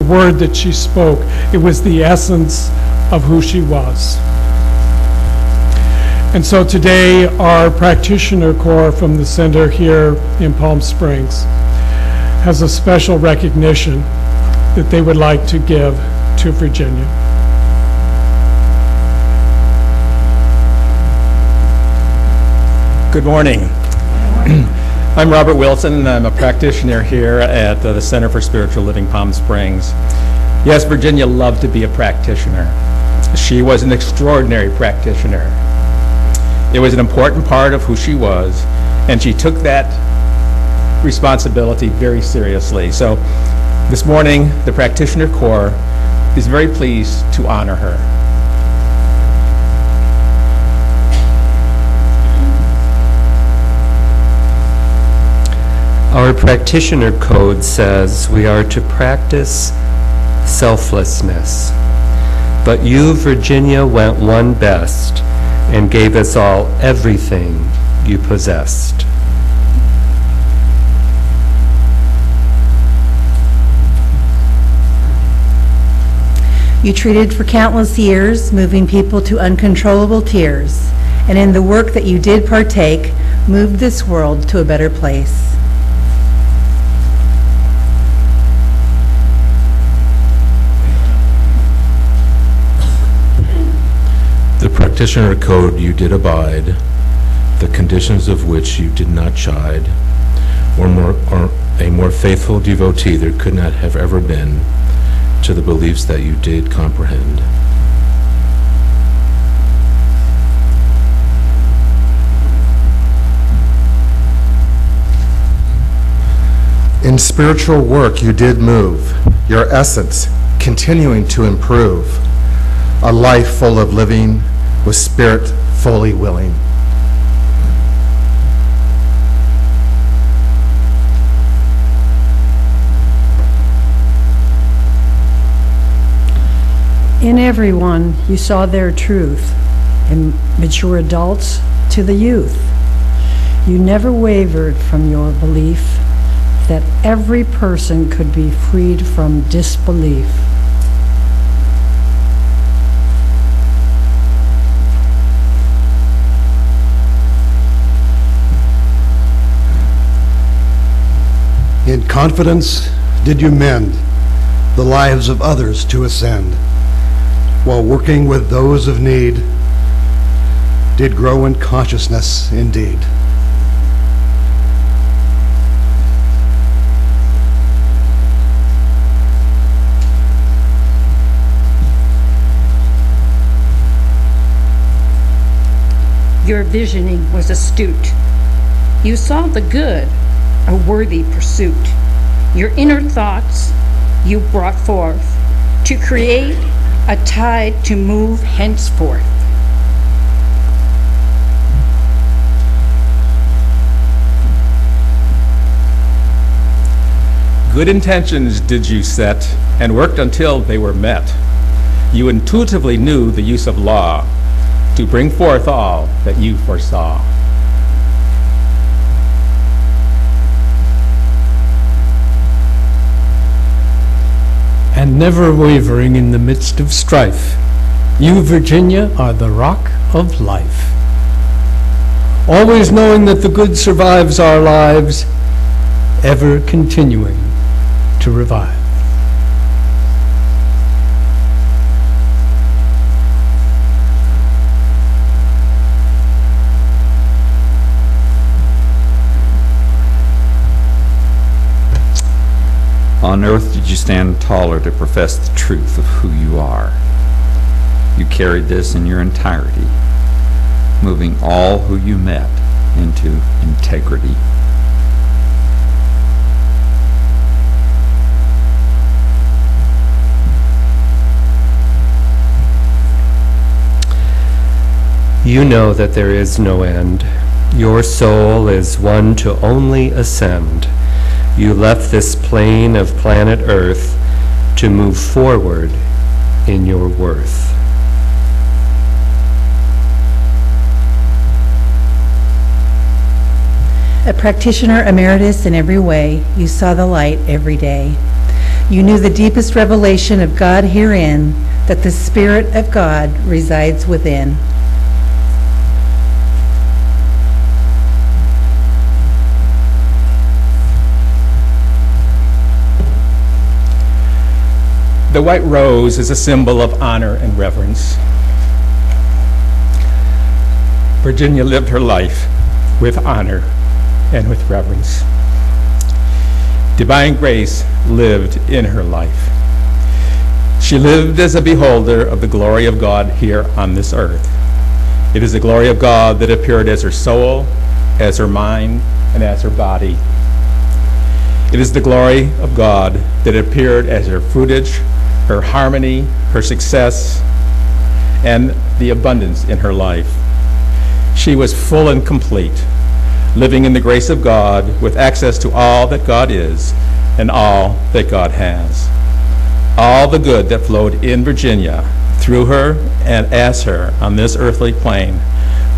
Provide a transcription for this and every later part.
word that she spoke. It was the essence of who she was. And so today, our practitioner corps from the center here in Palm Springs has a special recognition that they would like to give to Virginia. Good morning. I'm Robert Wilson, and I'm a practitioner here at the Center for Spiritual Living, Palm Springs. Yes, Virginia loved to be a practitioner. She was an extraordinary practitioner. It was an important part of who she was, and she took that responsibility very seriously. So this morning, the Practitioner Corps is very pleased to honor her. Our practitioner code says we are to practice selflessness. But you, Virginia, went one best and gave us all everything you possessed. You treated for countless years, moving people to uncontrollable tears, and in the work that you did partake, moved this world to a better place. The practitioner code you did abide, the conditions of which you did not chide, or a more faithful devotee there could not have ever been to the beliefs that you did comprehend. In spiritual work you did move, your essence continuing to improve, a life full of living with spirit fully willing. In everyone, you saw their truth, in mature adults to the youth. You never wavered from your belief that every person could be freed from disbelief. In confidence did you mend the lives of others to ascend, while working with those of need, did grow in consciousness indeed. Your visioning was astute. You saw the good, a worthy pursuit. Your inner thoughts you brought forth to create a tide to move henceforth. Good intentions did you set, and worked until they were met. You intuitively knew the use of law to bring forth all that you foresaw. And never wavering in the midst of strife, you, Virginia, are the rock of life. Always knowing that the good survives our lives, ever continuing to revive. On earth did you stand taller to profess the truth of who you are. You carried this in your entirety, moving all who you met into integrity. You know that there is no end. Your soul is one to only ascend. You left this plane of planet Earth to move forward in your worth. A practitioner emeritus in every way, you saw the light every day. You knew the deepest revelation of God herein, that the Spirit of God resides within. The white rose is a symbol of honor and reverence. Virginia lived her life with honor and with reverence. Divine grace lived in her life. She lived as a beholder of the glory of God here on this earth. It is the glory of God that appeared as her soul, as her mind, and as her body. It is the glory of God that appeared as her fruitage, her harmony, her success, and the abundance in her life. She was full and complete, living in the grace of God with access to all that God is and all that God has. All the good that flowed in Virginia through her and as her on this earthly plane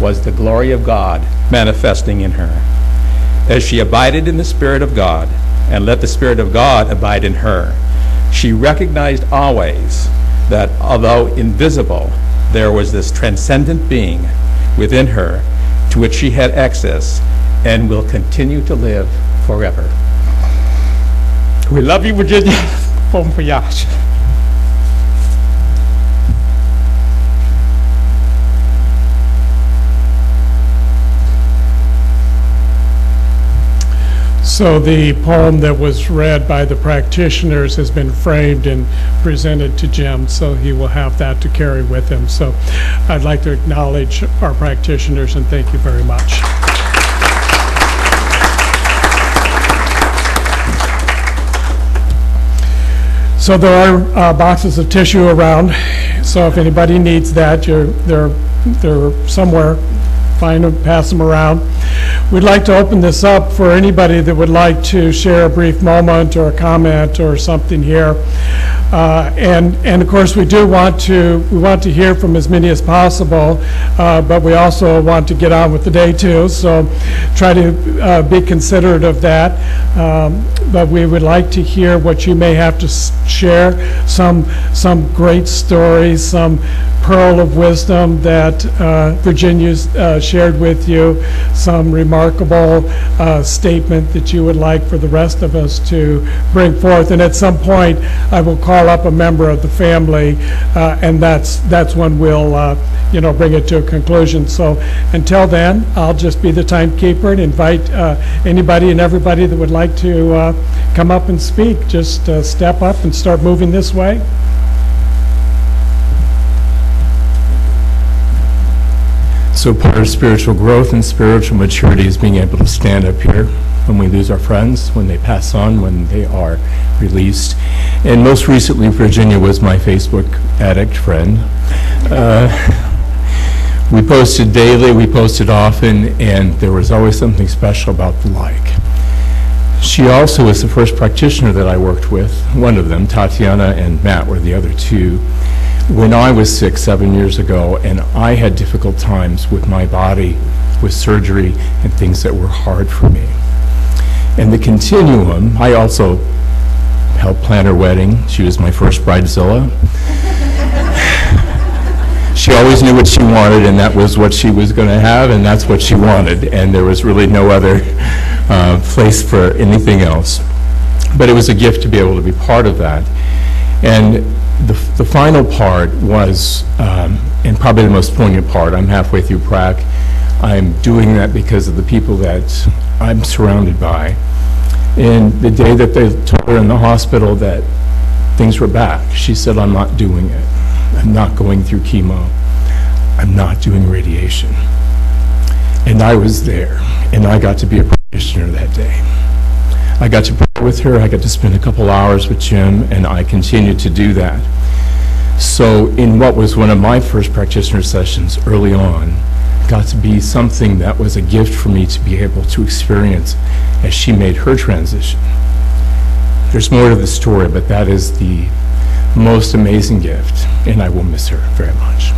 was the glory of God manifesting in her. As she abided in the Spirit of God and let the Spirit of God abide in her, she recognized always that although invisible, there was this transcendent being within her to which she had access and will continue to live forever. We love you, Virginia. Bon voyage. So the poem that was read by the practitioners has been framed and presented to Jim, so he will have that to carry with him. So I'd like to acknowledge our practitioners and thank you very much. So there are boxes of tissue around, so if anybody needs that, they're somewhere. Find them, pass them around. We'd like to open this up for anybody that would like to share a brief moment or a comment or something here. And of course, we want to hear from as many as possible, but we also want to get on with the day too. So try to be considerate of that. But we would like to hear what you may have to share. Some great stories, some pearl of wisdom that Virginia's shared with you, some remarkable statement that you would like for the rest of us to bring forth. And at some point, I will call up a member of the family, and that's when we'll bring it to a conclusion. So until then, I'll just be the timekeeper and invite anybody and everybody that would like to come up and speak. Just step up and start moving this way. So part of spiritual growth and spiritual maturity is being able to stand up here when we lose our friends, when they pass on, when they are released. And most recently, Virginia was my Facebook addict friend. We posted daily, we posted often, and there was always something special about the like. She also was the first practitioner that I worked with, one of them, Tatiana and Matt were the other two, when I was sick 7 years ago, and I had difficult times with my body, with surgery, and things that were hard for me. And the continuum, I also helped plan her wedding. She was my first bridezilla. She always knew what she wanted, and that was what she was going to have, and that's what she wanted, and there was really no other place for anything else. But it was a gift to be able to be part of that. And the final part was, and probably the most poignant part, I'm halfway through prac. I'm doing that because of the people that I'm surrounded by. And the day that they told her in the hospital that things were back, she said, "I'm not doing it. I'm not going through chemo. I'm not doing radiation." And I was there, and I got to be a practitioner that day. I got to pray with her, I got to spend a couple hours with Jim, and I continued to do that. So in what was one of my first practitioner sessions early on, got to be something that was a gift for me to be able to experience as she made her transition. There's more to the story, but that is the most amazing gift, and I will miss her very much.